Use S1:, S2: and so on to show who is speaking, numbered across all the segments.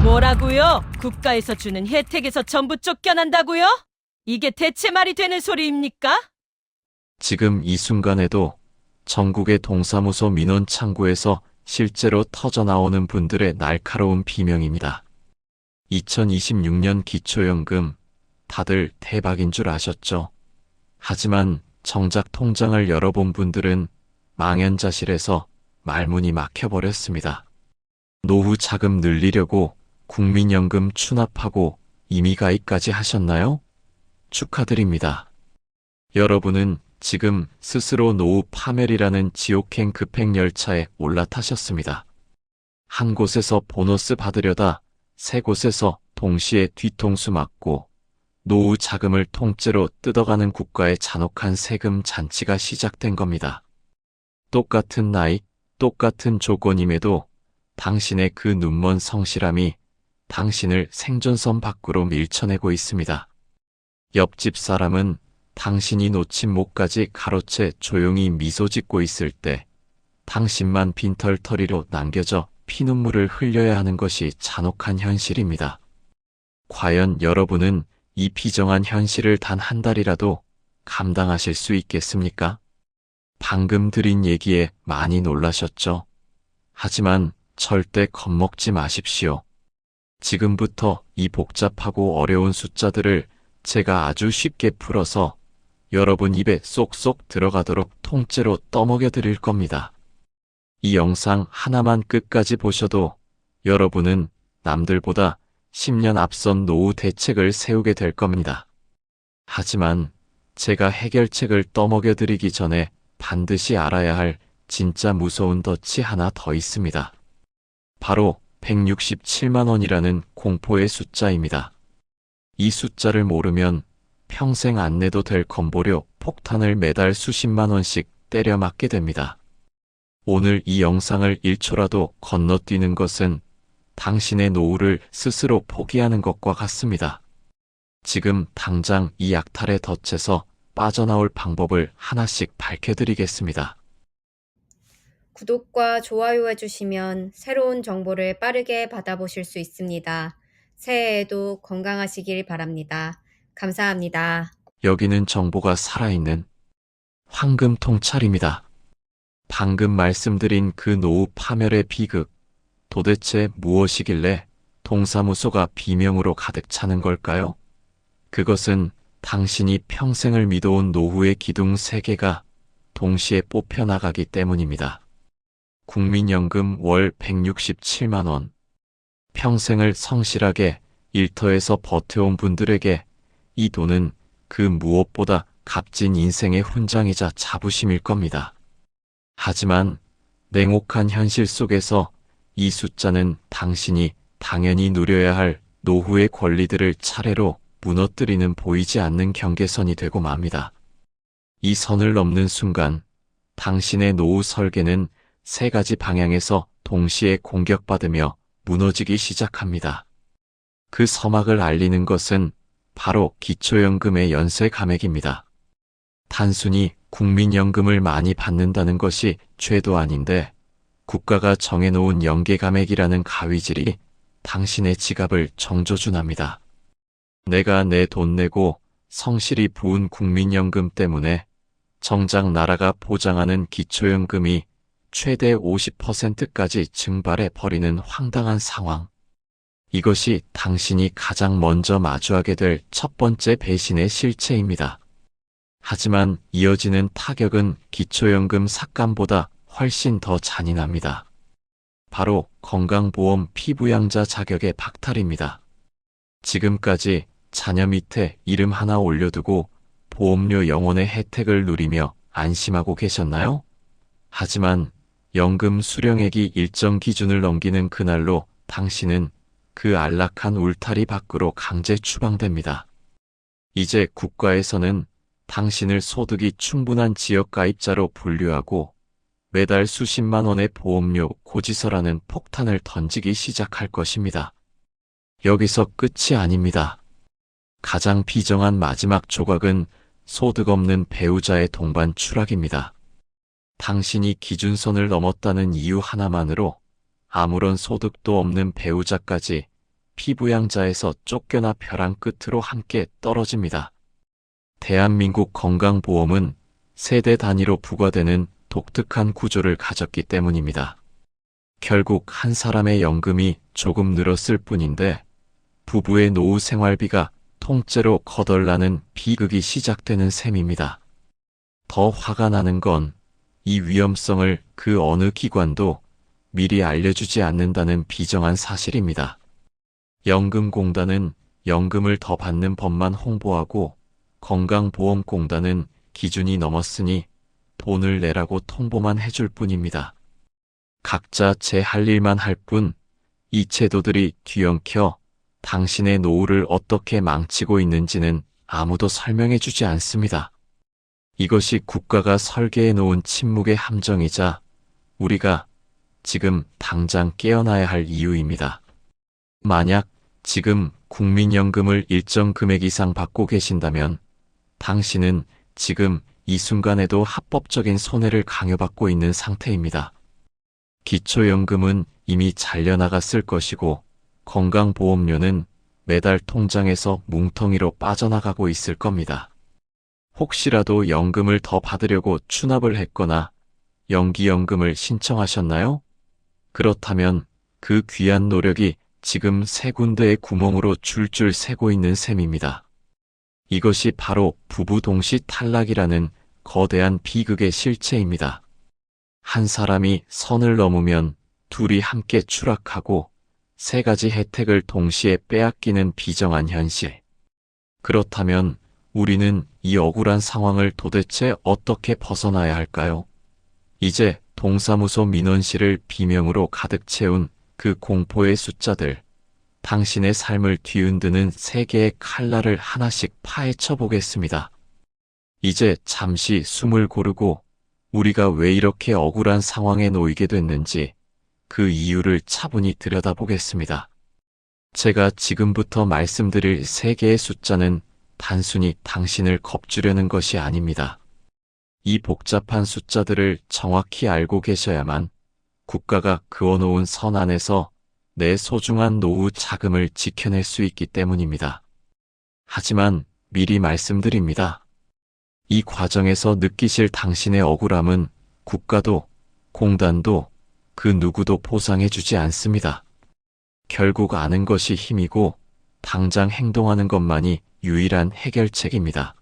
S1: 뭐라고요? 국가에서 주는 혜택에서 전부 쫓겨난다고요? 이게 대체 말이 되는 소리입니까?
S2: 지금 이 순간에도 전국의 동사무소 민원 창구에서 실제로 터져나오는 분들의 날카로운 비명입니다. 2026년 기초연금 다들 대박인 줄 아셨죠? 하지만 정작 통장을 열어본 분들은 망연자실해서 말문이 막혀버렸습니다. 노후 자금 늘리려고 국민연금 추납하고 이미 가입까지 하셨나요? 축하드립니다. 여러분은 지금 스스로 노후 파멸이라는 지옥행 급행열차에 올라타셨습니다. 한 곳에서 보너스 받으려다 세 곳에서 동시에 뒤통수 맞고 노후 자금을 통째로 뜯어가는 국가의 잔혹한 세금 잔치가 시작된 겁니다. 똑같은 나이, 똑같은 조건임에도 당신의 그 눈먼 성실함이 당신을 생존선 밖으로 밀쳐내고 있습니다. 옆집 사람은 당신이 놓친 목까지 가로채 조용히 미소 짓고 있을 때 당신만 빈털터리로 남겨져 피눈물을 흘려야 하는 것이 잔혹한 현실입니다. 과연 여러분은 이 비정한 현실을 단 한 달이라도 감당하실 수 있겠습니까? 방금 드린 얘기에 많이 놀라셨죠? 하지만 절대 겁먹지 마십시오. 지금부터 이 복잡하고 어려운 숫자들을 제가 아주 쉽게 풀어서 여러분 입에 쏙쏙 들어가도록 통째로 떠먹여 드릴 겁니다. 이 영상 하나만 끝까지 보셔도 여러분은 남들보다 10년 앞선 노후 대책을 세우게 될 겁니다. 하지만 제가 해결책을 떠먹여 드리기 전에 반드시 알아야 할 진짜 무서운 덫이 하나 더 있습니다. 바로 167만 원이라는 공포의 숫자입니다. 이 숫자를 모르면 평생 안 내도 될 건보료 폭탄을 매달 수십만 원씩 때려 맞게 됩니다. 오늘 이 영상을 1초라도 건너뛰는 것은 당신의 노후를 스스로 포기하는 것과 같습니다. 지금 당장 이 약탈의 덫에서 빠져나올 방법을 하나씩 밝혀드리겠습니다.
S3: 구독과 좋아요 해주시면 새로운 정보를 빠르게 받아보실 수 있습니다. 새해에도 건강하시길 바랍니다. 감사합니다.
S2: 여기는 정보가 살아있는 황금 통찰입니다. 방금 말씀드린 그 노후 파멸의 비극, 도대체 무엇이길래 동사무소가 비명으로 가득 차는 걸까요? 그것은 당신이 평생을 믿어온 노후의 기둥 3개가 동시에 뽑혀나가기 때문입니다. 국민연금 월 167만 원. 평생을 성실하게 일터에서 버텨온 분들에게 이 돈은 그 무엇보다 값진 인생의 훈장이자 자부심일 겁니다. 하지만 냉혹한 현실 속에서 이 숫자는 당신이 당연히 누려야 할 노후의 권리들을 차례로 무너뜨리는 보이지 않는 경계선이 되고 맙니다. 이 선을 넘는 순간 당신의 노후 설계는 3가지 방향에서 동시에 공격받으며 무너지기 시작합니다. 그 서막을 알리는 것은 바로 기초연금의 연쇄 감액입니다. 단순히 국민연금을 많이 받는다는 것이 죄도 아닌데 국가가 정해놓은 연계 감액이라는 가위질이 당신의 지갑을 정조준합니다. 내가 내 돈 내고 성실히 부은 국민연금 때문에 정작 나라가 보장하는 기초연금이 최대 50%까지 증발해 버리는 황당한 상황. 이것이 당신이 가장 먼저 마주하게 될 첫 번째 배신의 실체입니다. 하지만 이어지는 타격은 기초연금 삭감보다 훨씬 더 잔인합니다. 바로 건강보험 피부양자 자격의 박탈입니다. 지금까지 자녀 밑에 이름 하나 올려두고 보험료 영원의 혜택을 누리며 안심하고 계셨나요? 하지만 연금 수령액이 일정 기준을 넘기는 그날로 당신은 그 안락한 울타리 밖으로 강제 추방됩니다. 이제 국가에서는 당신을 소득이 충분한 지역가입자로 분류하고 매달 수십만 원의 보험료 고지서라는 폭탄을 던지기 시작할 것입니다. 여기서 끝이 아닙니다. 가장 비정한 마지막 조각은 소득 없는 배우자의 동반 추락입니다. 당신이 기준선을 넘었다는 이유 하나만으로 아무런 소득도 없는 배우자까지 피부양자에서 쫓겨나 벼랑 끝으로 함께 떨어집니다. 대한민국 건강보험은 세대 단위로 부과되는 독특한 구조를 가졌기 때문입니다. 결국 한 사람의 연금이 조금 늘었을 뿐인데 부부의 노후 생활비가 통째로 거덜나는 비극이 시작되는 셈입니다. 더 화가 나는 건 이 위험성을 그 어느 기관도 미리 알려주지 않는다는 비정한 사실입니다. 연금공단은 연금을 더 받는 법만 홍보하고 건강보험공단은 기준이 넘었으니 돈을 내라고 통보만 해줄 뿐입니다. 각자 제 할 일만 할 뿐 이 제도들이 뒤엉켜 당신의 노후를 어떻게 망치고 있는지는 아무도 설명해 주지 않습니다. 이것이 국가가 설계해 놓은 침묵의 함정이자 우리가 지금 당장 깨어나야 할 이유입니다. 만약 지금 국민연금을 일정 금액 이상 받고 계신다면 당신은 지금 이 순간에도 합법적인 손해를 강요받고 있는 상태입니다. 기초연금은 이미 잘려나갔을 것이고 건강보험료는 매달 통장에서 뭉텅이로 빠져나가고 있을 겁니다. 혹시라도 연금을 더 받으려고 추납을 했거나 연기연금을 신청하셨나요? 그렇다면 그 귀한 노력이 지금 세 군데의 구멍으로 줄줄 새고 있는 셈입니다. 이것이 바로 부부 동시 탈락이라는 거대한 비극의 실체입니다. 한 사람이 선을 넘으면 둘이 함께 추락하고 세 가지 혜택을 동시에 빼앗기는 비정한 현실. 그렇다면 우리는 이 억울한 상황을 도대체 어떻게 벗어나야 할까요? 이제 동사무소 민원실을 비명으로 가득 채운 그 공포의 숫자들, 당신의 삶을 뒤흔드는 세 개의 칼날을 하나씩 파헤쳐 보겠습니다. 이제 잠시 숨을 고르고 우리가 왜 이렇게 억울한 상황에 놓이게 됐는지 그 이유를 차분히 들여다보겠습니다. 제가 지금부터 말씀드릴 세 개의 숫자는 단순히 당신을 겁주려는 것이 아닙니다. 이 복잡한 숫자들을 정확히 알고 계셔야만 국가가 그어놓은 선 안에서 내 소중한 노후 자금을 지켜낼 수 있기 때문입니다. 하지만 미리 말씀드립니다. 이 과정에서 느끼실 당신의 억울함은 국가도, 공단도, 그 누구도 보상해주지 않습니다. 결국 아는 것이 힘이고 당장 행동하는 것만이 유일한 해결책입니다.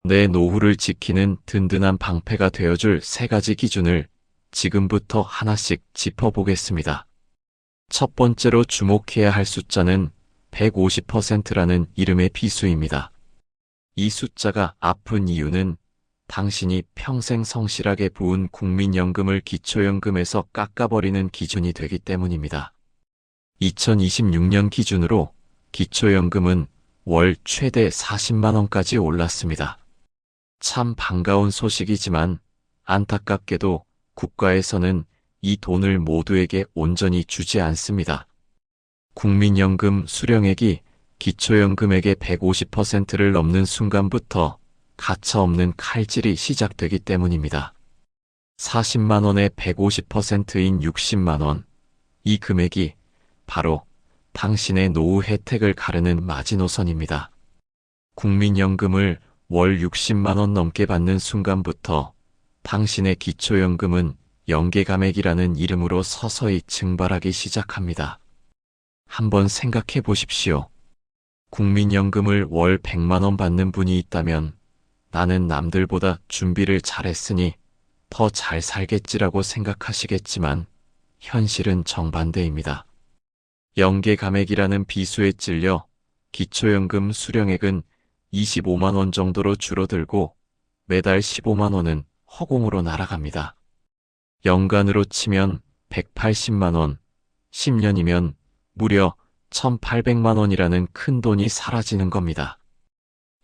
S2: 내 노후를 지키는 든든한 방패가 되어줄 세 가지 기준을 지금부터 하나씩 짚어보겠습니다. 첫 번째로 주목해야 할 숫자는 150%라는 이름의 비수입니다. 이 숫자가 아픈 이유는 당신이 평생 성실하게 부은 국민연금을 기초연금에서 깎아버리는 기준이 되기 때문입니다. 2026년 기준으로 기초연금은 월 최대 40만 원까지 올랐습니다. 참 반가운 소식이지만 안타깝게도 국가에서는 이 돈을 모두에게 온전히 주지 않습니다. 국민연금 수령액이 기초연금액의 150%를 넘는 순간부터 가차없는 칼질이 시작되기 때문입니다. 40만 원의 150%인 60만 원, 이 금액이 바로 당신의 노후 혜택을 가르는 마지노선입니다. 국민연금을 월 60만 원 넘게 받는 순간부터 당신의 기초연금은 연계감액이라는 이름으로 서서히 증발하기 시작합니다. 한번 생각해 보십시오. 국민연금을 월 100만 원 받는 분이 있다면 나는 남들보다 준비를 잘했으니 더 잘 살겠지라고 생각하시겠지만 현실은 정반대입니다. 연계감액이라는 비수에 찔려 기초연금 수령액은 25만 원 정도로 줄어들고 매달 15만 원은 허공으로 날아갑니다. 연간으로 치면 180만 원, 10년이면 무려 1,800만 원이라는 큰 돈이 사라지는 겁니다.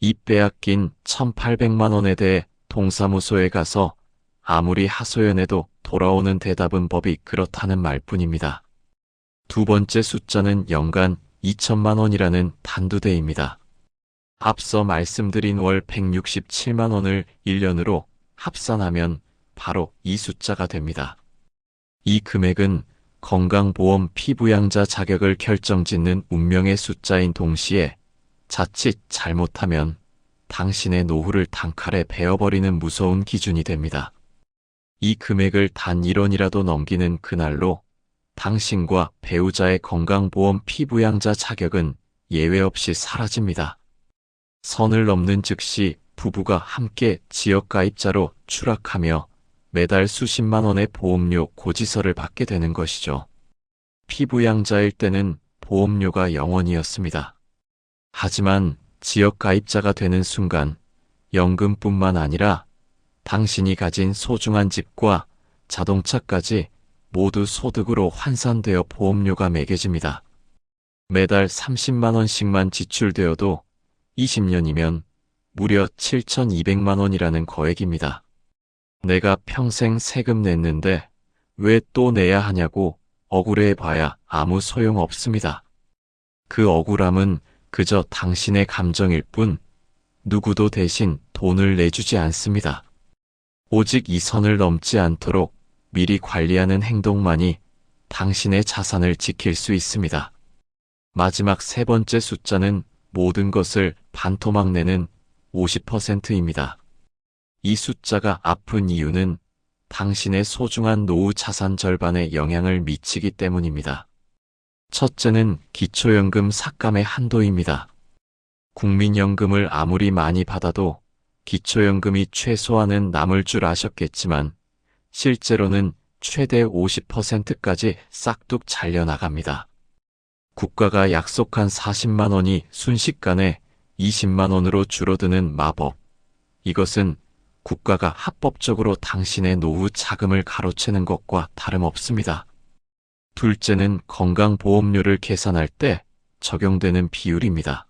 S2: 이 빼앗긴 1,800만 원에 대해 동사무소에 가서 아무리 하소연해도 돌아오는 대답은 법이 그렇다는 말뿐입니다. 두 번째 숫자는 연간 2천만 원이라는 단두대입니다. 앞서 말씀드린 월 167만 원을 1년으로 합산하면 바로 이 숫자가 됩니다. 이 금액은 건강보험 피부양자 자격을 결정짓는 운명의 숫자인 동시에 자칫 잘못하면 당신의 노후를 단칼에 베어버리는 무서운 기준이 됩니다. 이 금액을 단 1원이라도 넘기는 그날로 당신과 배우자의 건강보험 피부양자 자격은 예외 없이 사라집니다. 선을 넘는 즉시 부부가 함께 지역가입자로 추락하며 매달 수십만 원의 보험료 고지서를 받게 되는 것이죠. 피부양자일 때는 보험료가 0원이었습니다. 하지만 지역가입자가 되는 순간 연금뿐만 아니라 당신이 가진 소중한 집과 자동차까지 모두 소득으로 환산되어 보험료가 매겨집니다. 매달 30만 원씩만 지출되어도 20년이면 무려 7,200만 원이라는 거액입니다. 내가 평생 세금 냈는데 왜 또 내야 하냐고 억울해 봐야 아무 소용 없습니다. 그 억울함은 그저 당신의 감정일 뿐 누구도 대신 돈을 내주지 않습니다. 오직 이 선을 넘지 않도록 미리 관리하는 행동만이 당신의 자산을 지킬 수 있습니다. 마지막 세 번째 숫자는 모든 것을 반토막 내는 50%입니다. 이 숫자가 아픈 이유는 당신의 소중한 노후 자산 절반에 영향을 미치기 때문입니다. 첫째는 기초연금 삭감의 한도입니다. 국민연금을 아무리 많이 받아도 기초연금이 최소한은 남을 줄 아셨겠지만 실제로는 최대 50%까지 싹둑 잘려나갑니다. 국가가 약속한 40만 원이 순식간에 20만 원으로 줄어드는 마법. 이것은 국가가 합법적으로 당신의 노후 자금을 가로채는 것과 다름없습니다. 둘째는 건강보험료를 계산할 때 적용되는 비율입니다.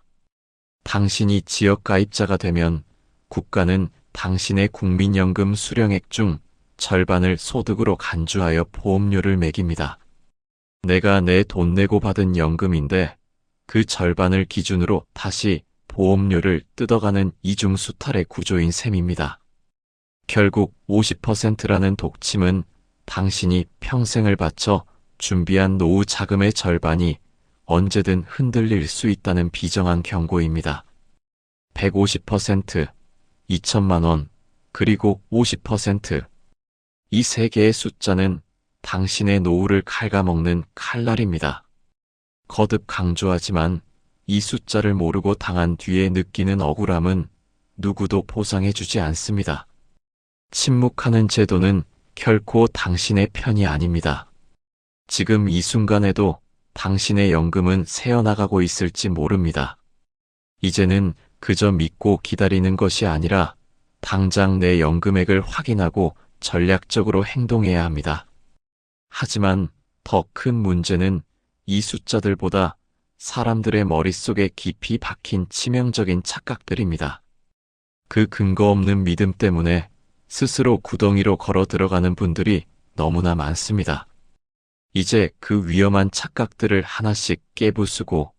S2: 당신이 지역가입자가 되면 국가는 당신의 국민연금 수령액 중 절반을 소득으로 간주하여 보험료를 매깁니다. 내가 내 돈 내고 받은 연금인데 그 절반을 기준으로 다시 보험료를 뜯어가는 이중수탈의 구조인 셈입니다. 결국 50%라는 독침은 당신이 평생을 바쳐 준비한 노후 자금의 절반이 언제든 흔들릴 수 있다는 비정한 경고입니다. 150%, 2천만 원, 그리고 50%. 이 세 개의 숫자는 당신의 노후를 갉아먹는 칼날입니다. 거듭 강조하지만 이 숫자를 모르고 당한 뒤에 느끼는 억울함은 누구도 보상해주지 않습니다. 침묵하는 제도는 결코 당신의 편이 아닙니다. 지금 이 순간에도 당신의 연금은 새어나가고 있을지 모릅니다. 이제는 그저 믿고 기다리는 것이 아니라 당장 내 연금액을 확인하고 전략적으로 행동해야 합니다. 하지만 더 큰 문제는 이 숫자들보다 사람들의 머릿속에 깊이 박힌 치명적인 착각들입니다. 그 근거 없는 믿음 때문에 스스로 구덩이로 걸어 들어가는 분들이 너무나 많습니다. 이제 그 위험한 착각들을 하나씩 깨부수고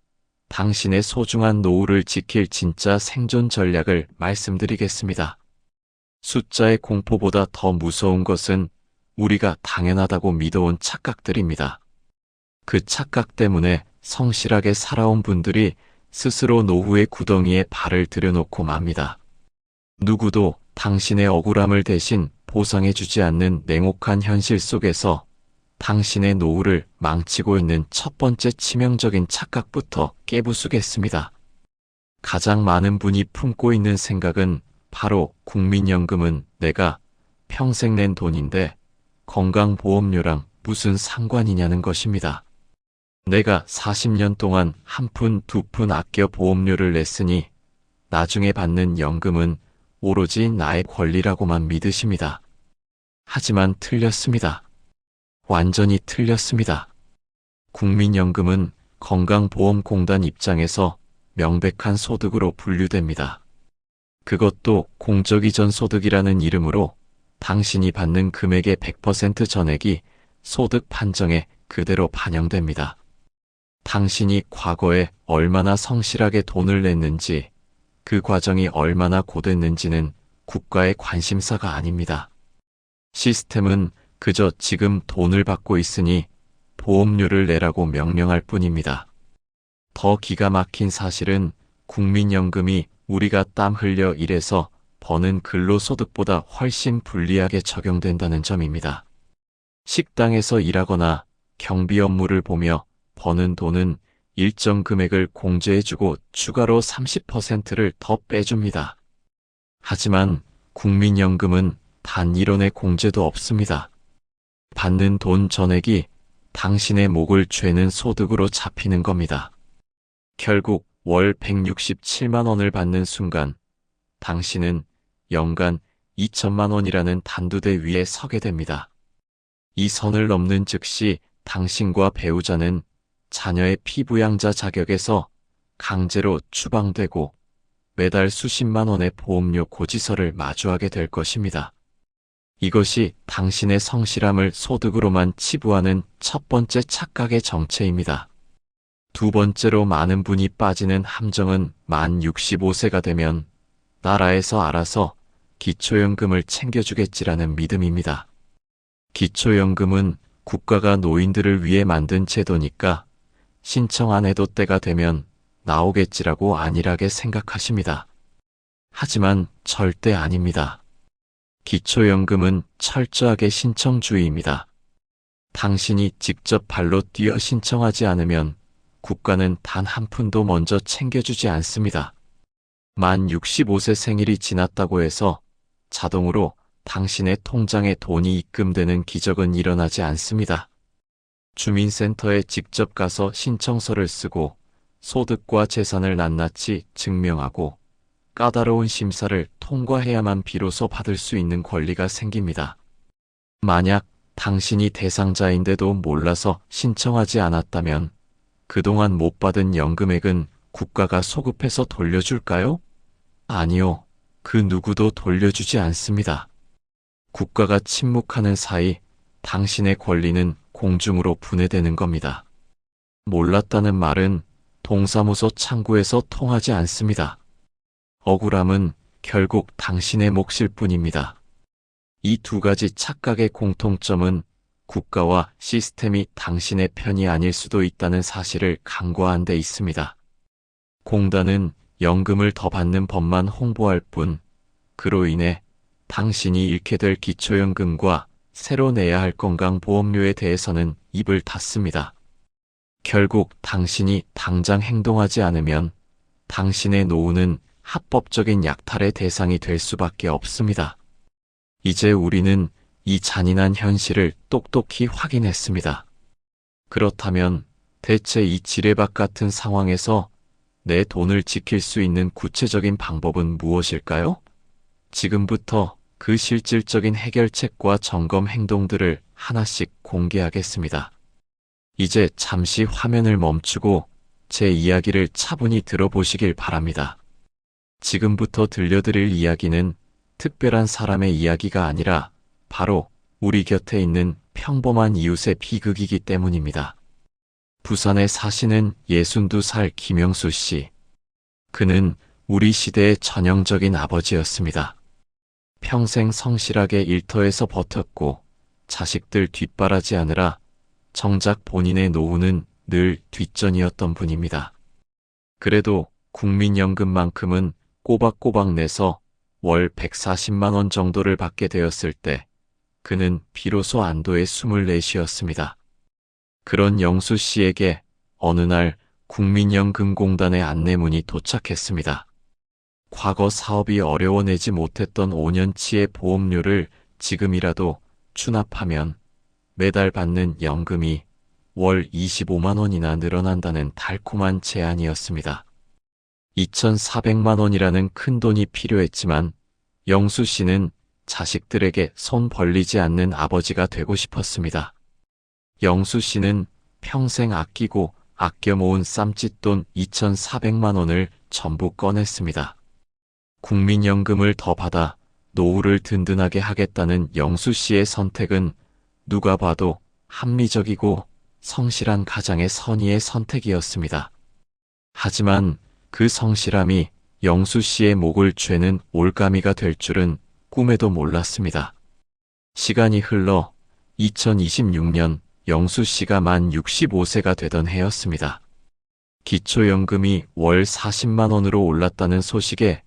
S2: 당신의 소중한 노후를 지킬 진짜 생존 전략을 말씀드리겠습니다. 숫자의 공포보다 더 무서운 것은 우리가 당연하다고 믿어온 착각들입니다. 그 착각 때문에 성실하게 살아온 분들이 스스로 노후의 구덩이에 발을 들여놓고 맙니다. 누구도 당신의 억울함을 대신 보상해주지 않는 냉혹한 현실 속에서 당신의 노후를 망치고 있는 첫 번째 치명적인 착각부터 깨부수겠습니다. 가장 많은 분이 품고 있는 생각은 바로 국민연금은 내가 평생 낸 돈인데 건강보험료랑 무슨 상관이냐는 것입니다. 내가 40년 동안 한 푼, 두 푼 아껴 보험료를 냈으니 나중에 받는 연금은 오로지 나의 권리라고만 믿으십니다. 하지만 틀렸습니다. 완전히 틀렸습니다. 국민연금은 건강보험공단 입장에서 명백한 소득으로 분류됩니다. 그것도 공적이전 소득이라는 이름으로 당신이 받는 금액의 100% 전액이 소득 판정에 그대로 반영됩니다. 당신이 과거에 얼마나 성실하게 돈을 냈는지, 그 과정이 얼마나 고됐는지는 국가의 관심사가 아닙니다. 시스템은 그저 지금 돈을 받고 있으니 보험료를 내라고 명령할 뿐입니다. 더 기가 막힌 사실은 국민연금이 우리가 땀 흘려 일해서 버는 근로소득보다 훨씬 불리하게 적용된다는 점입니다. 식당에서 일하거나 경비 업무를 보며 버는 돈은 일정 금액을 공제해주고 추가로 30%를 더 빼줍니다. 하지만 국민연금은 단 1원의 공제도 없습니다. 받는 돈 전액이 당신의 목을 죄는 소득으로 잡히는 겁니다. 결국 월 167만 원을 받는 순간 당신은 연간 2천만 원이라는 단두대 위에 서게 됩니다. 이 선을 넘는 즉시 당신과 배우자는 자녀의 피부양자 자격에서 강제로 추방되고 매달 수십만 원의 보험료 고지서를 마주하게 될 것입니다. 이것이 당신의 성실함을 소득으로만 치부하는 첫 번째 착각의 정체입니다. 두 번째로 많은 분이 빠지는 함정은 만 65세가 되면 나라에서 알아서 기초연금을 챙겨주겠지라는 믿음입니다. 기초연금은 국가가 노인들을 위해 만든 제도니까 신청 안 해도 때가 되면 나오겠지라고 안일하게 생각하십니다. 하지만 절대 아닙니다. 기초연금은 철저하게 신청주의입니다. 당신이 직접 발로 뛰어 신청하지 않으면 국가는 단 한 푼도 먼저 챙겨주지 않습니다. 만 65세 생일이 지났다고 해서 자동으로 당신의 통장에 돈이 입금되는 기적은 일어나지 않습니다. 주민센터에 직접 가서 신청서를 쓰고 소득과 재산을 낱낱이 증명하고 까다로운 심사를 통과해야만 비로소 받을 수 있는 권리가 생깁니다. 만약 당신이 대상자인데도 몰라서 신청하지 않았다면 그동안 못 받은 연금액은 국가가 소급해서 돌려줄까요? 아니요. 그 누구도 돌려주지 않습니다. 국가가 침묵하는 사이 당신의 권리는 공중으로 분해되는 겁니다. 몰랐다는 말은 동사무소 창구에서 통하지 않습니다. 억울함은 결국 당신의 몫일 뿐입니다. 이 두 가지 착각의 공통점은 국가와 시스템이 당신의 편이 아닐 수도 있다는 사실을 간과한 데 있습니다. 공단은 연금을 더 받는 법만 홍보할 뿐, 그로 인해 당신이 잃게 될 기초연금과 새로 내야 할 건강보험료에 대해서는 입을 닫습니다. 결국 당신이 당장 행동하지 않으면 당신의 노후는 합법적인 약탈의 대상이 될 수밖에 없습니다. 이제 우리는 이 잔인한 현실을 똑똑히 확인했습니다. 그렇다면 대체 이 지뢰밭 같은 상황에서 내 돈을 지킬 수 있는 구체적인 방법은 무엇일까요? 지금부터 그 실질적인 해결책과 점검 행동들을 하나씩 공개하겠습니다. 이제 잠시 화면을 멈추고 제 이야기를 차분히 들어보시길 바랍니다. 지금부터 들려드릴 이야기는 특별한 사람의 이야기가 아니라 바로 우리 곁에 있는 평범한 이웃의 비극이기 때문입니다. 부산에 사시는 62살 김영수 씨. 그는 우리 시대의 전형적인 아버지였습니다. 평생 성실하게 일터에서 버텼고 자식들 뒷바라지하느라 정작 본인의 노후는 늘 뒷전이었던 분입니다. 그래도 국민연금만큼은 꼬박꼬박 내서 월 140만 원 정도를 받게 되었을 때 그는 비로소 안도의 숨을 내쉬었습니다. 그런 영수 씨에게 어느 날 국민연금공단의 안내문이 도착했습니다. 과거 사업이 어려워 내지 못했던 5년치의 보험료를 지금이라도 추납하면 매달 받는 연금이 월 25만 원이나 늘어난다는 달콤한 제안이었습니다. 2,400만 원이라는 큰 돈이 필요했지만 영수 씨는 자식들에게 손 벌리지 않는 아버지가 되고 싶었습니다. 영수 씨는 평생 아끼고 아껴 모은 쌈짓돈 2,400만 원을 전부 꺼냈습니다. 국민연금을 더 받아 노후를 든든하게 하겠다는 영수 씨의 선택은 누가 봐도 합리적이고 성실한 가장의 선의의 선택이었습니다. 하지만 그 성실함이 영수 씨의 목을 죄는 올가미가 될 줄은 꿈에도 몰랐습니다. 시간이 흘러 2026년 영수 씨가 만 65세가 되던 해였습니다. 기초연금이 월 40만 원으로 올랐다는 소식에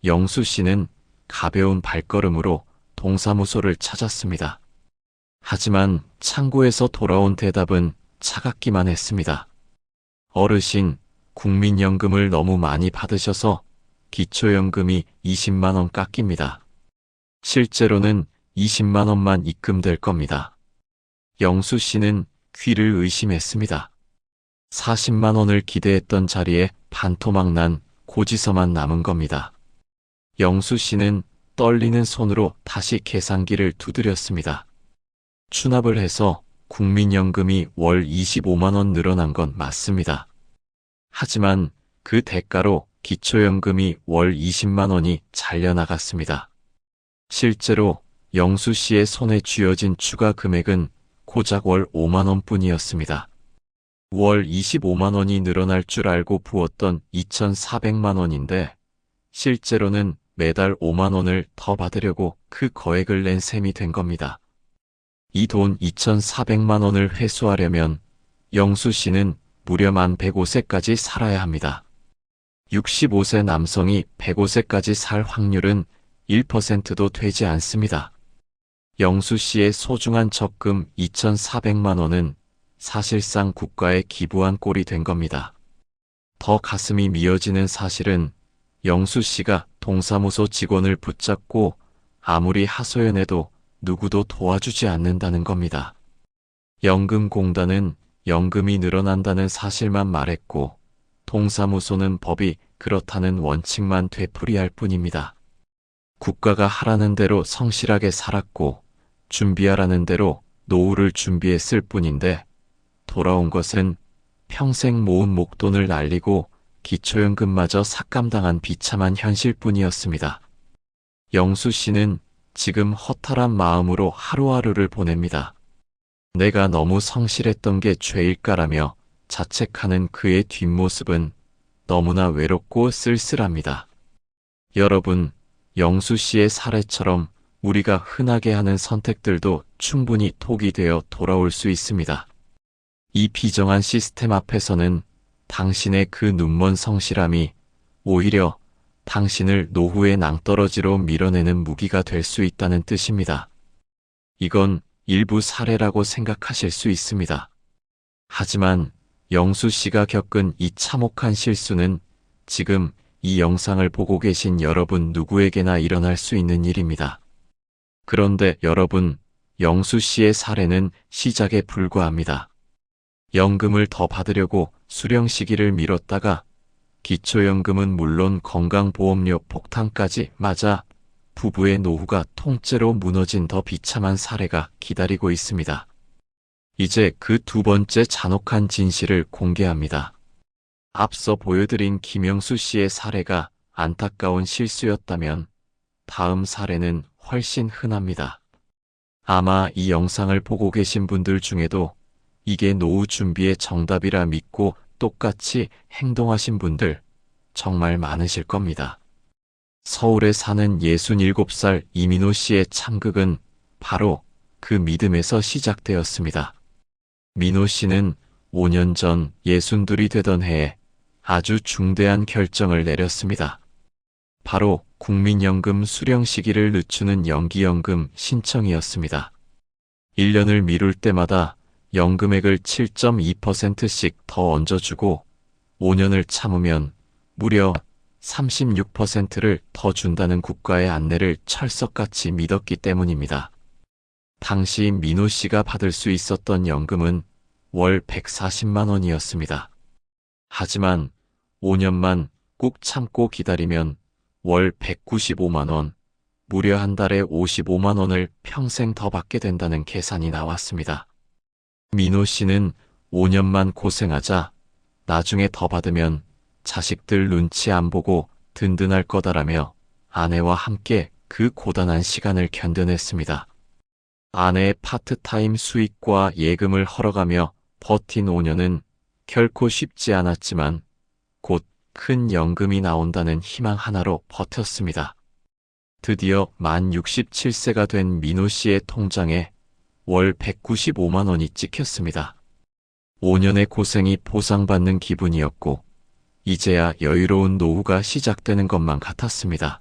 S2: 영수 씨는 가벼운 발걸음으로 동사무소를 찾았습니다. 하지만 창구에서 돌아온 대답은 차갑기만 했습니다. 어르신, 국민연금을 너무 많이 받으셔서 기초연금이 20만 원 깎입니다. 실제로는 20만 원만 입금될 겁니다. 영수 씨는 귀를 의심했습니다. 40만 원을 기대했던 자리에 반토막 난 고지서만 남은 겁니다. 영수 씨는 떨리는 손으로 다시 계산기를 두드렸습니다. 추납을 해서 국민연금이 월 25만 원 늘어난 건 맞습니다. 하지만 그 대가로 기초연금이 월 20만 원이 잘려나갔습니다. 실제로 영수 씨의 손에 쥐어진 추가 금액은 고작 월 5만 원뿐이었습니다. 월 25만 원이 늘어날 줄 알고 부었던 2,400만 원인데 실제로는 매달 5만 원을 더 받으려고 그 거액을 낸 셈이 된 겁니다. 이 돈 2,400만 원을 회수하려면 영수 씨는 무려 만 105세까지 살아야 합니다. 65세 남성이 105세까지 살 확률은 1%도 되지 않습니다. 영수 씨의 소중한 적금 2,400만 원은 사실상 국가에 기부한 꼴이 된 겁니다. 더 가슴이 미어지는 사실은 영수 씨가 동사무소 직원을 붙잡고 아무리 하소연해도 누구도 도와주지 않는다는 겁니다. 연금공단은 연금이 늘어난다는 사실만 말했고 동사무소는 법이 그렇다는 원칙만 되풀이할 뿐입니다. 국가가 하라는 대로 성실하게 살았고 준비하라는 대로 노후를 준비했을 뿐인데 돌아온 것은 평생 모은 목돈을 날리고 기초연금마저 삭감당한 비참한 현실뿐이었습니다. 영수 씨는 지금 허탈한 마음으로 하루하루를 보냅니다. 내가 너무 성실했던 게 죄일까라며 자책하는 그의 뒷모습은 너무나 외롭고 쓸쓸합니다. 여러분, 영수 씨의 사례처럼 우리가 흔하게 하는 선택들도 충분히 독이 되어 돌아올 수 있습니다. 이 비정한 시스템 앞에서는 당신의 그 눈먼 성실함이 오히려 당신을 노후의 낭떠러지로 밀어내는 무기가 될 수 있다는 뜻입니다. 이건 일부 사례라고 생각하실 수 있습니다. 하지만 영수 씨가 겪은 이 참혹한 실수는 지금 이 영상을 보고 계신 여러분 누구에게나 일어날 수 있는 일입니다. 그런데 여러분, 영수 씨의 사례는 시작에 불과합니다. 연금을 더 받으려고 수령 시기를 미뤘다가 기초연금은 물론 건강보험료 폭탄까지 맞아 부부의 노후가 통째로 무너진 더 비참한 사례가 기다리고 있습니다. 이제 그 두 번째 잔혹한 진실을 공개합니다. 앞서 보여드린 김영수 씨의 사례가 안타까운 실수였다면 다음 사례는 훨씬 흔합니다. 아마 이 영상을 보고 계신 분들 중에도 이게 노후 준비의 정답이라 믿고 똑같이 행동하신 분들 정말 많으실 겁니다. 서울에 사는 67살 이민호 씨의 참극은 바로 그 믿음에서 시작되었습니다. 민호 씨는 5년 전 62이 되던 해에 아주 중대한 결정을 내렸습니다. 바로 국민연금 수령 시기를 늦추는 연기연금 신청이었습니다. 1년을 미룰 때마다 연금액을 7.2%씩 더 얹어주고 5년을 참으면 무려 36%를 더 준다는 국가의 안내를 철석같이 믿었기 때문입니다. 당시 민호 씨가 받을 수 있었던 연금은 월 140만 원이었습니다. 하지만 5년만 꾹 참고 기다리면 월 195만 원, 무려 한 달에 55만 원을 평생 더 받게 된다는 계산이 나왔습니다. 민호 씨는 5년만 고생하자 나중에 더 받으면 자식들 눈치 안 보고 든든할 거다라며 아내와 함께 그 고단한 시간을 견뎌냈습니다. 아내의 파트타임 수익과 예금을 헐어가며 버틴 5년은 결코 쉽지 않았지만 곧 큰 연금이 나온다는 희망 하나로 버텼습니다. 드디어 만 67세가 된 민호 씨의 통장에 월 195만 원이 찍혔습니다. 5년의 고생이 보상받는 기분이었고, 이제야 여유로운 노후가 시작되는 것만 같았습니다.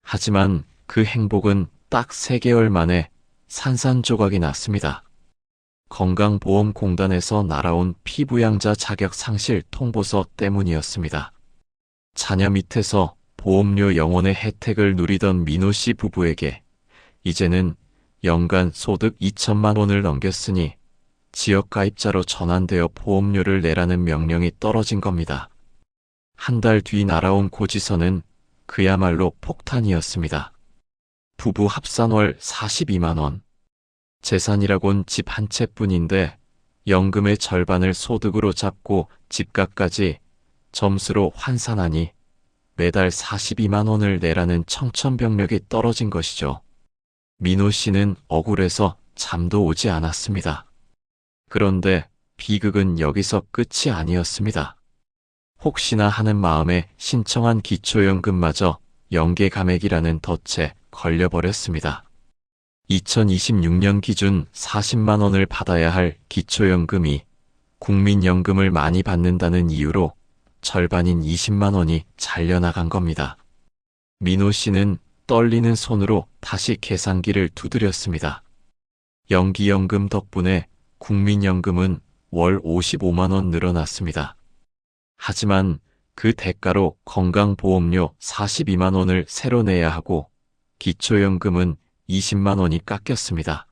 S2: 하지만 그 행복은 딱 3개월 만에 산산조각이 났습니다. 건강보험공단에서 날아온 피부양자 자격 상실 통보서 때문이었습니다. 자녀 밑에서 보험료 영원의 혜택을 누리던 민호 씨 부부에게 이제는 연간 소득 2천만 원을 넘겼으니 지역가입자로 전환되어 보험료를 내라는 명령이 떨어진 겁니다. 한 달 뒤 날아온 고지서는 그야말로 폭탄이었습니다. 부부 합산월 42만 원. 재산이라곤 집 한 채뿐인데 연금의 절반을 소득으로 잡고 집값까지 점수로 환산하니 매달 42만 원을 내라는 청천벽력이 떨어진 것이죠. 민호 씨는 억울해서 잠도 오지 않았습니다. 그런데 비극은 여기서 끝이 아니었습니다. 혹시나 하는 마음에 신청한 기초연금마저 연계감액이라는 덫에 걸려버렸습니다. 2026년 기준 40만 원을 받아야 할 기초연금이 국민연금을 많이 받는다는 이유로 절반인 20만 원이 잘려나간 겁니다. 민호 씨는 떨리는 손으로 다시 계산기를 두드렸습니다. 연기연금 덕분에 국민연금은 월 55만 원 늘어났습니다. 하지만 그 대가로 건강보험료 42만 원을 새로 내야 하고 기초연금은 20만 원이 깎였습니다.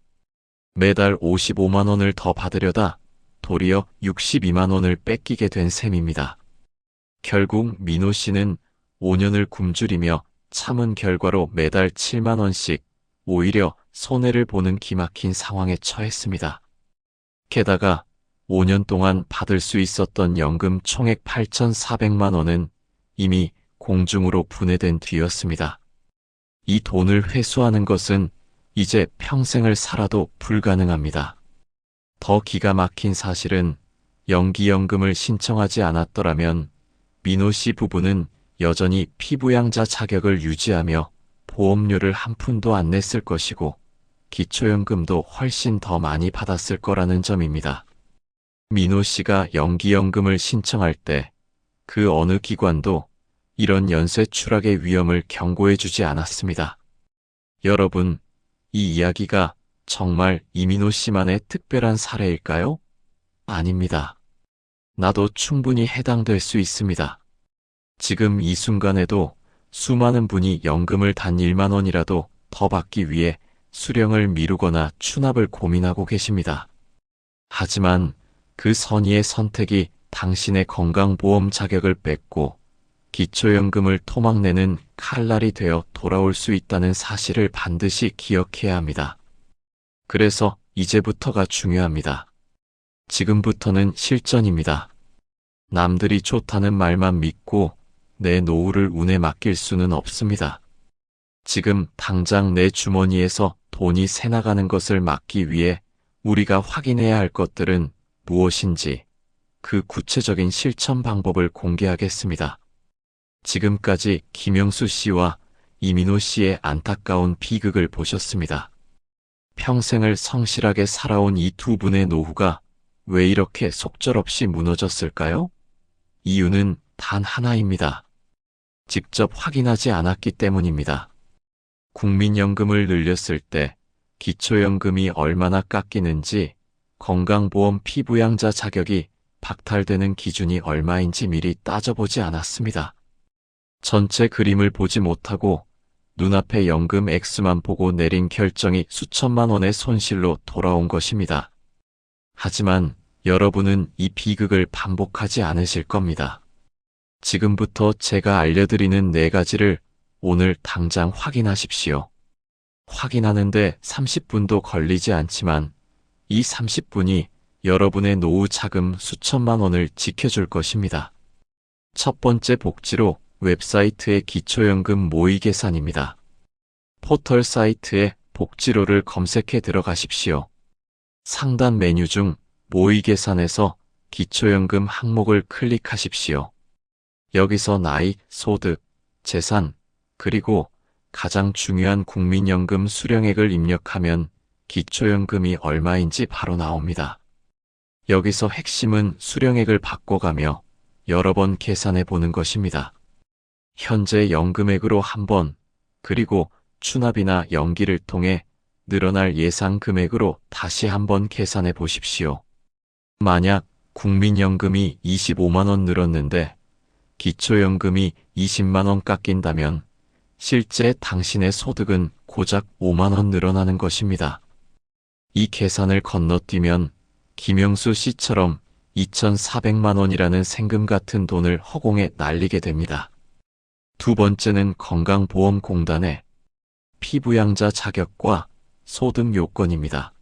S2: 매달 55만 원을 더 받으려다 도리어 62만 원을 뺏기게 된 셈입니다. 결국 민호 씨는 5년을 굶주리며 참은 결과로 매달 7만 원씩 오히려 손해를 보는 기막힌 상황에 처했습니다. 게다가 5년 동안 받을 수 있었던 연금 총액 8,400만 원은 이미 공중으로 분해된 뒤였습니다. 이 돈을 회수하는 것은 이제 평생을 살아도 불가능합니다. 더 기가 막힌 사실은 연기연금을 신청하지 않았더라면 민호 씨 부부는 여전히 피부양자 자격을 유지하며 보험료를 한 푼도 안 냈을 것이고 기초연금도 훨씬 더 많이 받았을 거라는 점입니다. 민호 씨가 연기연금을 신청할 때 그 어느 기관도 이런 연쇄 추락의 위험을 경고해주지 않았습니다. 여러분, 이 이야기가 정말 이민호 씨만의 특별한 사례일까요? 아닙니다. 나도 충분히 해당될 수 있습니다. 지금 이 순간에도 수많은 분이 연금을 단 1만 원이라도 더 받기 위해 수령을 미루거나 추납을 고민하고 계십니다. 하지만 그 선의의 선택이 당신의 건강보험 자격을 뺏고 기초연금을 토막내는 칼날이 되어 돌아올 수 있다는 사실을 반드시 기억해야 합니다. 그래서 이제부터가 중요합니다. 지금부터는 실전입니다. 남들이 좋다는 말만 믿고 내 노후를 운에 맡길 수는 없습니다. 지금 당장 내 주머니에서 돈이 새나가는 것을 막기 위해 우리가 확인해야 할 것들은 무엇인지 그 구체적인 실천 방법을 공개하겠습니다. 지금까지 김영수 씨와 이민호 씨의 안타까운 비극을 보셨습니다. 평생을 성실하게 살아온 이 두 분의 노후가 왜 이렇게 속절없이 무너졌을까요? 이유는 단 하나입니다. 직접 확인하지 않았기 때문입니다. 국민연금을 늘렸을 때 기초연금이 얼마나 깎이는지, 건강보험 피부양자 자격이 박탈되는 기준이 얼마인지 미리 따져보지 않았습니다. 전체 그림을 보지 못하고 눈앞의 연금 액수만 보고 내린 결정이 수천만 원의 손실로 돌아온 것입니다. 하지만 여러분은 이 비극을 반복하지 않으실 겁니다. 지금부터 제가 알려드리는 4가지를 오늘 당장 확인하십시오. 확인하는데 30분도 걸리지 않지만 이 30분이 여러분의 노후 자금 수천만 원을 지켜줄 것입니다. 첫 번째 복지로 웹사이트의 기초연금 모의 계산입니다. 포털 사이트에 복지로를 검색해 들어가십시오. 상단 메뉴 중 모의 계산에서 기초연금 항목을 클릭하십시오. 여기서 나이, 소득, 재산, 그리고 가장 중요한 국민연금 수령액을 입력하면 기초연금이 얼마인지 바로 나옵니다. 여기서 핵심은 수령액을 바꿔가며 여러 번 계산해 보는 것입니다. 현재 연금액으로 한 번, 그리고 추납이나 연기를 통해 늘어날 예상 금액으로 다시 한번 계산해 보십시오. 만약 국민연금이 25만 원 늘었는데 기초연금이 20만 원 깎인다면 실제 당신의 소득은 고작 5만 원 늘어나는 것입니다. 이 계산을 건너뛰면 김영수 씨처럼 2,400만 원이라는 생금 같은 돈을 허공에 날리게 됩니다. 두 번째는 건강보험공단의 피부양자 자격과 소득 요건입니다.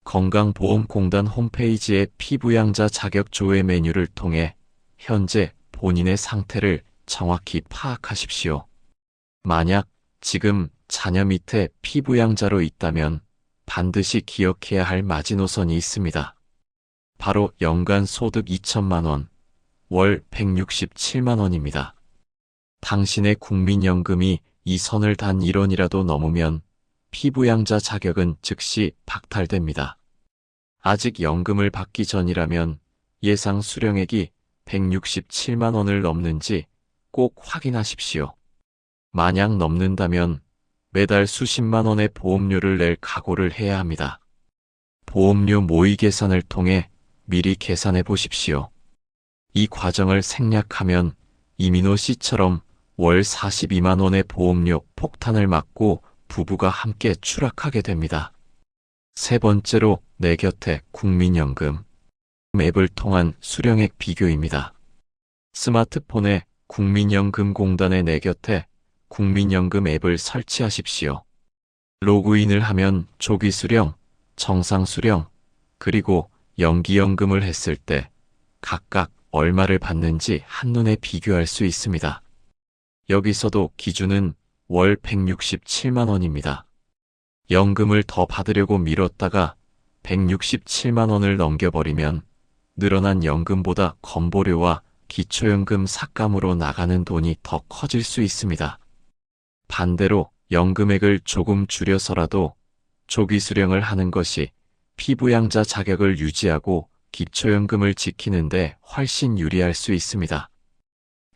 S2: 건강보험공단 홈페이지의 피부양자 자격 조회 메뉴를 통해 현재 본인의 상태를 정확히 파악하십시오. 만약 지금 자녀 밑에 피부양자로 있다면 반드시 기억해야 할 마지노선이 있습니다. 바로 연간 소득 2천만 원, 월 167만 원입니다. 당신의 국민연금이 이 선을 단 1원이라도 넘으면 피부양자 자격은 즉시 박탈됩니다. 아직 연금을 받기 전이라면 예상 수령액이 167만 원을 넘는지 꼭 확인하십시오. 만약 넘는다면 매달 수십만 원의 보험료를 낼 각오를 해야 합니다. 보험료 모의 계산을 통해 미리 계산해 보십시오. 이 과정을 생략하면 이민호 씨처럼 월 42만 원의 보험료 폭탄을 맞고 부부가 함께 추락하게 됩니다. 세 번째로 내 곁에 국민연금 앱을 통한 수령액 비교입니다. 스마트폰에 국민연금공단의 내 곁에 국민연금 앱을 설치하십시오. 로그인을 하면 조기 수령, 정상 수령, 그리고 연기연금을 했을 때 각각 얼마를 받는지 한눈에 비교할 수 있습니다. 여기서도 기준은 월 167만 원입니다. 연금을 더 받으려고 미뤘다가 167만 원을 넘겨버리면 늘어난 연금보다 건보료와 기초연금 삭감으로 나가는 돈이 더 커질 수 있습니다. 반대로 연금액을 조금 줄여서라도 조기 수령을 하는 것이 피부양자 자격을 유지하고 기초연금을 지키는데 훨씬 유리할 수 있습니다.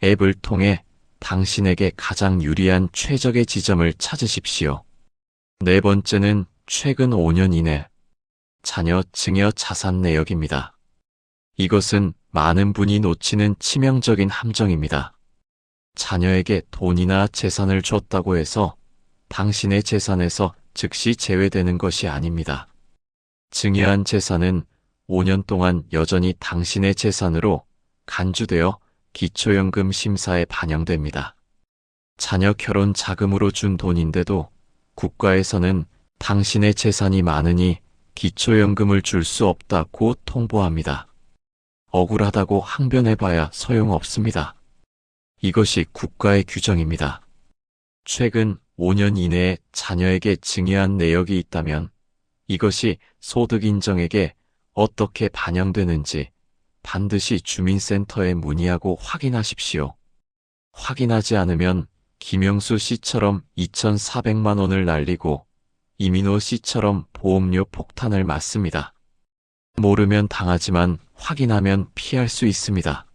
S2: 앱을 통해 당신에게 가장 유리한 최적의 지점을 찾으십시오. 네 번째는 최근 5년 이내 자녀 증여 자산 내역입니다. 이것은 많은 분이 놓치는 치명적인 함정입니다. 자녀에게 돈이나 재산을 줬다고 해서 당신의 재산에서 즉시 제외되는 것이 아닙니다. 증여한 재산은 5년 동안 여전히 당신의 재산으로 간주되어 기초연금 심사에 반영됩니다. 자녀 결혼 자금으로 준 돈인데도 국가에서는 당신의 재산이 많으니 기초연금을 줄 수 없다고 통보합니다. 억울하다고 항변해봐야 소용없습니다. 이것이 국가의 규정입니다. 최근 5년 이내에 자녀에게 증여한 내역이 있다면 이것이 소득인정액에 어떻게 반영되는지 반드시 주민센터에 문의하고 확인하십시오. 확인하지 않으면 김영수 씨처럼 2,400만 원을 날리고 이민호 씨처럼 보험료 폭탄을 맞습니다. 모르면 당하지만 확인하면 피할 수 있습니다.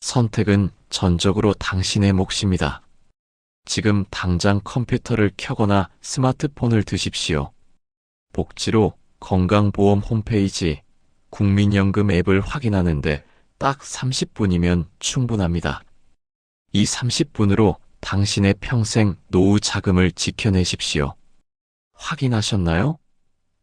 S2: 선택은 전적으로 당신의 몫입니다. 지금 당장 컴퓨터를 켜거나 스마트폰을 드십시오. 복지로 건강보험 홈페이지 국민연금 앱을 확인하는데 딱 30분이면 충분합니다. 이 30분으로 당신의 평생 노후 자금을 지켜내십시오. 확인하셨나요?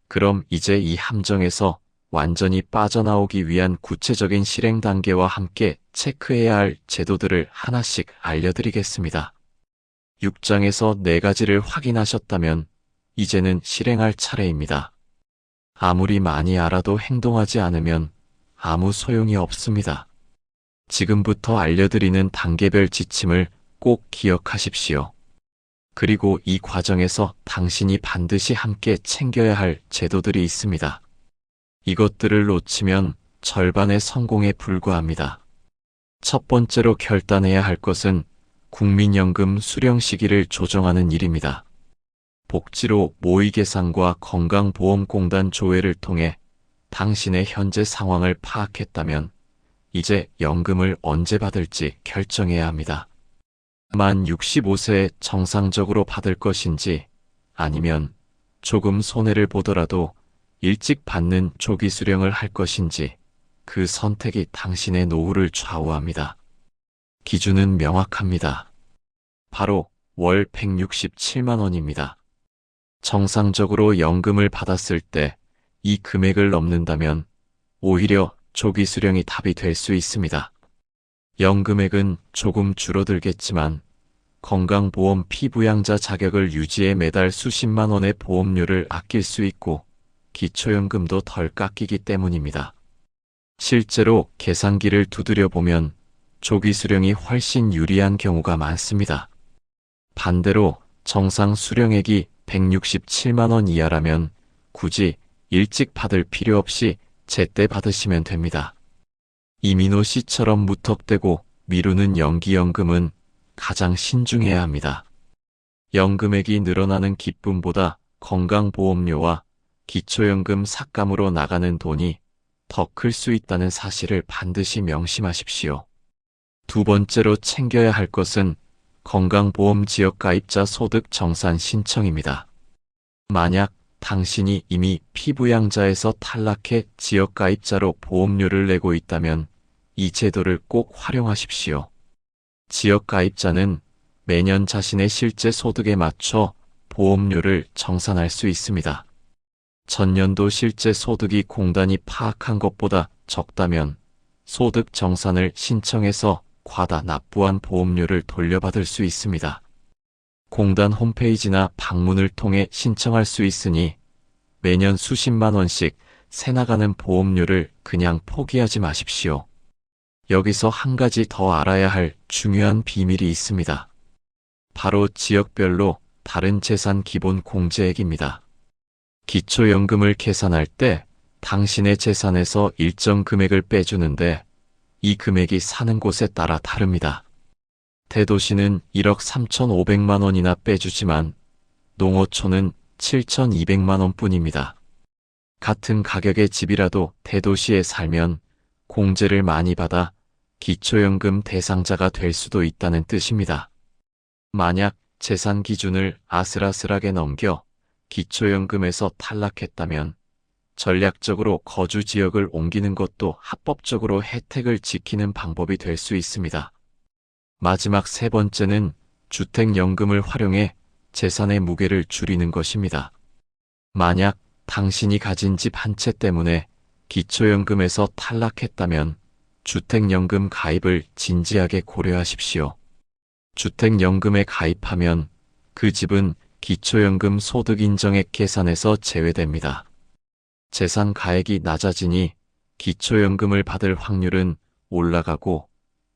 S2: 그럼 이제 이 함정에서 완전히 빠져나오기 위한 구체적인 실행 단계와 함께 체크해야 할 제도들을 하나씩 알려드리겠습니다. 6장에서 4가지를 확인하셨다면 이제는 실행할 차례입니다. 아무리 많이 알아도 행동하지 않으면 아무 소용이 없습니다. 지금부터 알려드리는 단계별 지침을 꼭 기억하십시오. 그리고 이 과정에서 당신이 반드시 함께 챙겨야 할 제도들이 있습니다. 이것들을 놓치면 절반의 성공에 불과합니다. 첫 번째로 결단해야 할 것은 국민연금 수령 시기를 조정하는 일입니다. 복지로 모의 계산과 건강보험공단 조회를 통해 당신의 현재 상황을 파악했다면 이제 연금을 언제 받을지 결정해야 합니다. 만 65세에 정상적으로 받을 것인지 아니면 조금 손해를 보더라도 일찍 받는 조기 수령을 할 것인지 그 선택이 당신의 노후를 좌우합니다. 기준은 명확합니다. 바로 월 167만 원입니다. 정상적으로 연금을 받았을 때 이 금액을 넘는다면 오히려 조기 수령이 답이 될 수 있습니다. 연금액은 조금 줄어들겠지만 건강보험 피부양자 자격을 유지해 매달 수십만 원의 보험료를 아낄 수 있고 기초연금도 덜 깎이기 때문입니다. 실제로 계산기를 두드려 보면 조기 수령이 훨씬 유리한 경우가 많습니다. 반대로 정상 수령액이 167만 원 이하라면 굳이 일찍 받을 필요 없이 제때 받으시면 됩니다. 이민호 씨처럼 무턱대고 미루는 연기연금은 가장 신중해야 합니다. 연금액이 늘어나는 기쁨보다 건강보험료와 기초연금 삭감으로 나가는 돈이 더 클 수 있다는 사실을 반드시 명심하십시오. 두 번째로 챙겨야 할 것은 건강보험 지역가입자 소득 정산 신청입니다. 만약 당신이 이미 피부양자에서 탈락해 지역가입자로 보험료를 내고 있다면 이 제도를 꼭 활용하십시오. 지역가입자는 매년 자신의 실제 소득에 맞춰 보험료를 정산할 수 있습니다. 전년도 실제 소득이 공단이 파악한 것보다 적다면 소득 정산을 신청해서 과다 납부한 보험료를 돌려받을 수 있습니다. 공단 홈페이지나 방문을 통해 신청할 수 있으니 매년 수십만 원씩 새나가는 보험료를 그냥 포기하지 마십시오. 여기서 한 가지 더 알아야 할 중요한 비밀이 있습니다. 바로 지역별로 다른 재산 기본 공제액입니다. 기초연금을 계산할 때 당신의 재산에서 일정 금액을 빼주는데 이 금액이 사는 곳에 따라 다릅니다. 대도시는 1억 3,500만 원이나 빼주지만 농어촌은 7,200만 원뿐입니다. 같은 가격의 집이라도 대도시에 살면 공제를 많이 받아 기초연금 대상자가 될 수도 있다는 뜻입니다. 만약 재산 기준을 아슬아슬하게 넘겨 기초연금에서 탈락했다면 전략적으로 거주 지역을 옮기는 것도 합법적으로 혜택을 지키는 방법이 될 수 있습니다. 마지막 세 번째는 주택연금을 활용해 재산의 무게를 줄이는 것입니다. 만약 당신이 가진 집 한 채 때문에 기초연금에서 탈락했다면 주택연금 가입을 진지하게 고려하십시오. 주택연금에 가입하면 그 집은 기초연금 소득인정액 계산에서 제외됩니다. 재산 가액이 낮아지니 기초연금을 받을 확률은 올라가고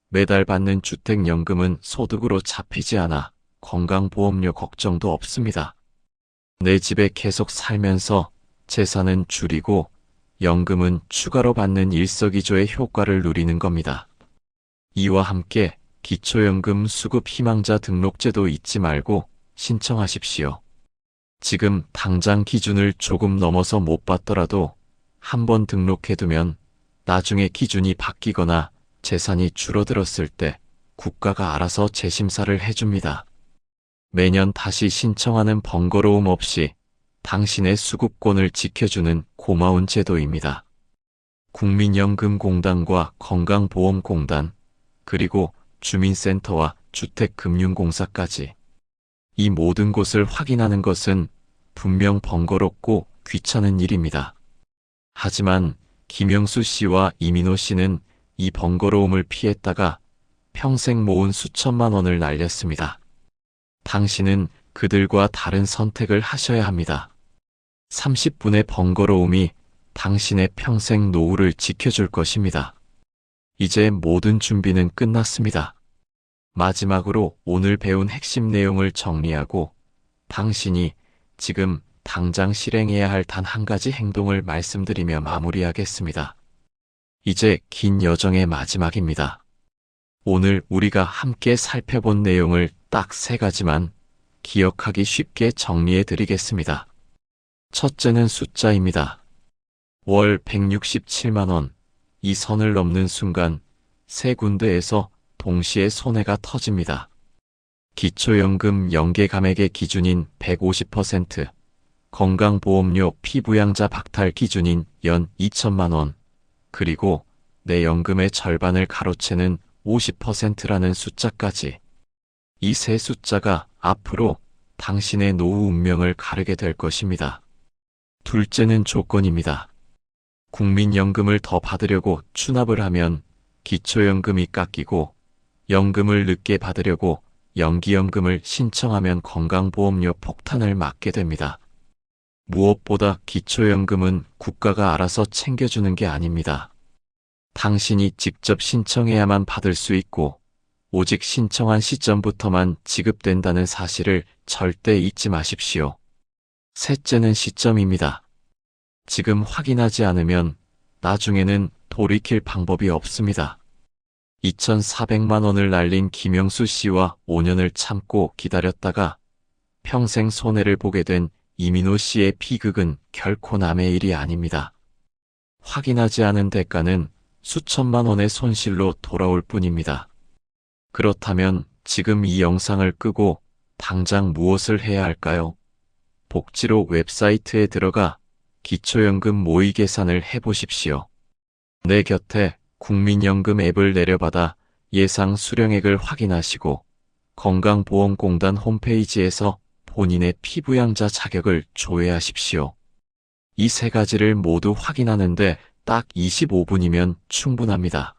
S2: 매달 받는 주택연금은 소득으로 잡히지 않아 건강보험료 걱정도 없습니다. 내 집에 계속 살면서 재산은 줄이고 연금은 추가로 받는 일석이조의 효과를 누리는 겁니다. 이와 함께 기초연금 수급 희망자 등록제도 잊지 말고 신청하십시오. 지금 당장 기준을 조금 넘어서 못 받더라도 한번 등록해두면 나중에 기준이 바뀌거나 재산이 줄어들었을 때 국가가 알아서 재심사를 해줍니다. 매년 다시 신청하는 번거로움 없이 당신의 수급권을 지켜주는 고마운 제도입니다. 국민연금공단과 건강보험공단, 그리고 주민센터와 주택금융공사까지 이 모든 곳을 확인하는 것은 분명 번거롭고 귀찮은 일입니다. 하지만 김영수 씨와 이민호 씨는 이 번거로움을 피했다가 평생 모은 수천만 원을 날렸습니다. 당신은 그들과 다른 선택을 하셔야 합니다. 30분의 번거로움이 당신의 평생 노후를 지켜줄 것입니다. 이제 모든 준비는 끝났습니다. 마지막으로 오늘 배운 핵심 내용을 정리하고 당신이 지금 당장 실행해야 할 단 한 가지 행동을 말씀드리며 마무리하겠습니다. 이제 긴 여정의 마지막입니다. 오늘 우리가 함께 살펴본 내용을 딱 3가지만 기억하기 쉽게 정리해 드리겠습니다. 첫째는 숫자입니다. 월 167만원. 이 선을 넘는 순간 세 군데에서 동시에 손해가 터집니다. 기초연금 연계감액의 기준인 150%, 건강보험료 피부양자 박탈 기준인 연 2천만원, 그리고 내 연금의 절반을 가로채는 50%라는 숫자까지. 이 세 숫자가 앞으로 당신의 노후 운명을 가르게 될 것입니다. 둘째는 조건입니다. 국민연금을 더 받으려고 추납을 하면 기초연금이 깎이고, 연금을 늦게 받으려고 연기연금을 신청하면 건강보험료 폭탄을 맞게 됩니다. 무엇보다 기초연금은 국가가 알아서 챙겨주는 게 아닙니다. 당신이 직접 신청해야만 받을 수 있고, 오직 신청한 시점부터만 지급된다는 사실을 절대 잊지 마십시오. 셋째는 시점입니다. 지금 확인하지 않으면 나중에는 돌이킬 방법이 없습니다. 2,400만 원을 날린 김영수 씨와 5년을 참고 기다렸다가 평생 손해를 보게 된 이민호 씨의 비극은 결코 남의 일이 아닙니다. 확인하지 않은 대가는 수천만 원의 손실로 돌아올 뿐입니다. 그렇다면 지금 이 영상을 끄고 당장 무엇을 해야 할까요? 복지로 웹사이트에 들어가 기초연금 모의 계산을 해보십시오. 내 곁에 국민연금 앱을 내려받아 예상 수령액을 확인하시고 건강보험공단 홈페이지에서 본인의 피부양자 자격을 조회하십시오. 이 세 가지를 모두 확인하는데 딱 25분이면 충분합니다.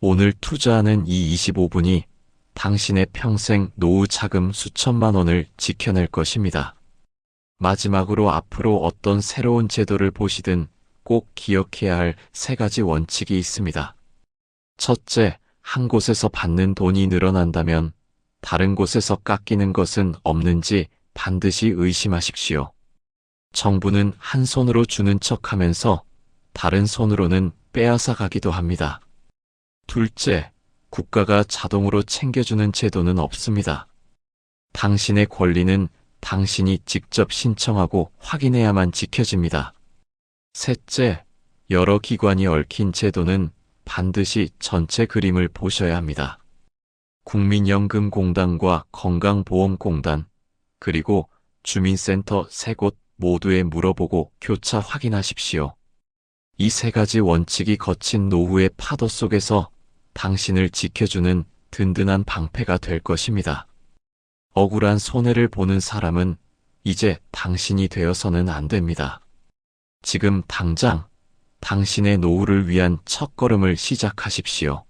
S2: 오늘 투자하는 이 25분이 당신의 평생 노후 자금 수천만 원을 지켜낼 것입니다. 마지막으로 앞으로 어떤 새로운 제도를 보시든 꼭 기억해야 할 세 가지 원칙이 있습니다. 첫째, 한 곳에서 받는 돈이 늘어난다면 다른 곳에서 깎이는 것은 없는지 반드시 의심하십시오. 정부는 한 손으로 주는 척하면서 다른 손으로는 빼앗아 가기도 합니다. 둘째, 국가가 자동으로 챙겨주는 제도는 없습니다. 당신의 권리는 당신이 직접 신청하고 확인해야만 지켜집니다. 셋째, 여러 기관이 얽힌 제도는 반드시 전체 그림을 보셔야 합니다. 국민연금공단과 건강보험공단, 그리고 주민센터 세 곳 모두에 물어보고 교차 확인하십시오. 이 세 가지 원칙이 거친 노후의 파도 속에서 당신을 지켜주는 든든한 방패가 될 것입니다. 억울한 손해를 보는 사람은 이제 당신이 되어서는 안 됩니다. 지금 당장 당신의 노후를 위한 첫걸음을 시작하십시오.